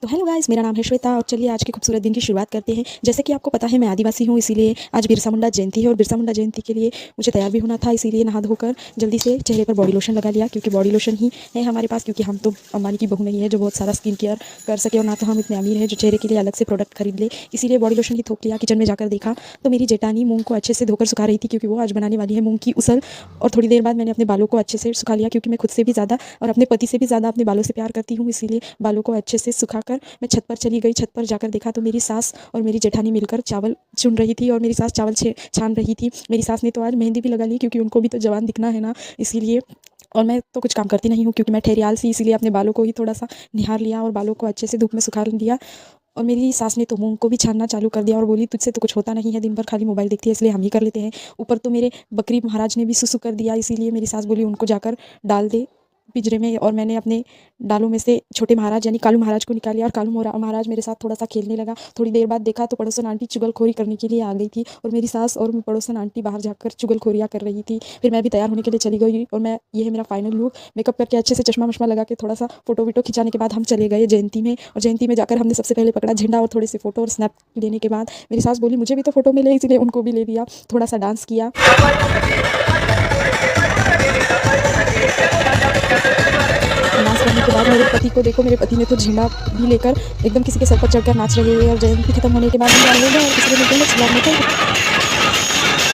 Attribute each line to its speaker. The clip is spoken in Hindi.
Speaker 1: तो हेलो गाइस, मेरा नाम है श्वेता और चलिए आज के खूबसूरत दिन की शुरुआत करते हैं। जैसे कि आपको पता है मैं आदिवासी हूँ, इसीलिए आज बिरसा मुंडा जयंती है और बिरसा मुंडा जयंती के लिए मुझे तैयार भी होना था। इसीलिए नहा धोकर जल्दी से चेहरे पर बॉडी लोशन लगा लिया, क्योंकि बॉडी लोशन ही है हमारे पास, क्योंकि हम तो अंबानी की बहू नहीं है जो बहुत सारा स्किन केयर कर सके, और ना तो हम इतने अमीर हैं जो चेहरे के लिए अलग से प्रोडक्ट खरीद ले। इसीलिए बॉडी लोशन ही थोक लिया। किचन में जाकर देखा तो मेरी जेठानी मूंग को अच्छे से धोकर सुखा रही थी, क्योंकि वो आज बनाने वाली है मूंग की उसल। और थोड़ी देर बाद मैंने अपने बालों को अच्छे से सुखा लिया, क्योंकि मैं खुद से भी ज़्यादा और अपने पति से भी ज़्यादा अपने बालों से प्यार करती हूँ। इसीलिए बालों को अच्छे से सुखाकर मैं छत पर चली गई। छत पर जाकर देखा तो मेरी सास और मेरी जेठानी मिलकर चावल चुन रही थी और मेरी सास चावल छान रही थी। मेरी सास ने तो आज मेहंदी भी लगा ली, क्योंकि उनको भी तो जवान दिखना है ना, इसीलिए। और मैं तो कुछ काम करती नहीं हूँ, क्योंकि मैं ठहरियाल सी, इसीलिए अपने बालों को ही थोड़ा सा निहार लिया और बालों को अच्छे से धूप में सुखा दिया। और मेरी सास ने तो मूंग को भी छानना चालू कर दिया और बोली तुझसे तो कुछ होता नहीं है, दिन भर खाली मोबाइल देखती है, इसलिए हम ही कर लेते हैं। ऊपर तो मेरे बकरी महाराज ने भी सुसु कर दिया, इसीलिए मेरी सास बोली उनको जाकर डाल दे पिंजरे में। और मैंने अपने डालों में से छोटे महाराज यानी कालू महाराज को निकाल लिया और कालू महाराज मेरे साथ थोड़ा सा खेलने लगा। थोड़ी देर बाद देखा तो पड़ोसन आंटी चुगलखोरी करने के लिए आ गई थी और मेरी सास और पड़ोसन आंटी बाहर जाकर चुगलखोरियाँ कर रही थी। फिर मैं भी तैयार होने के लिए चली गई और ये है मेरा फाइनल लुक। मेकअप करके अच्छे से चश्मा वश्मा लगा के थोड़ा सा फोटो वीटो खिंचाने के बाद हम चले गए जयंती में। और जयंती में जाकर हमने सबसे पहले पकड़ा झंडा और थोड़े से फोटो और स्नैप लेने के बाद मेरी सास बोली मुझे भी तो फोटो मिले, इसलिए उनको भी ले लिया। थोड़ा सा डांस किया। डांस करने के बाद मेरे पति को देखो, मेरे पति ने तो झंडा भी लेकर एकदम किसी के सर पर चढ़कर नाच रहे हैं। और जयंती खत्म होने के बाद हम इसलिए मिलते हैं।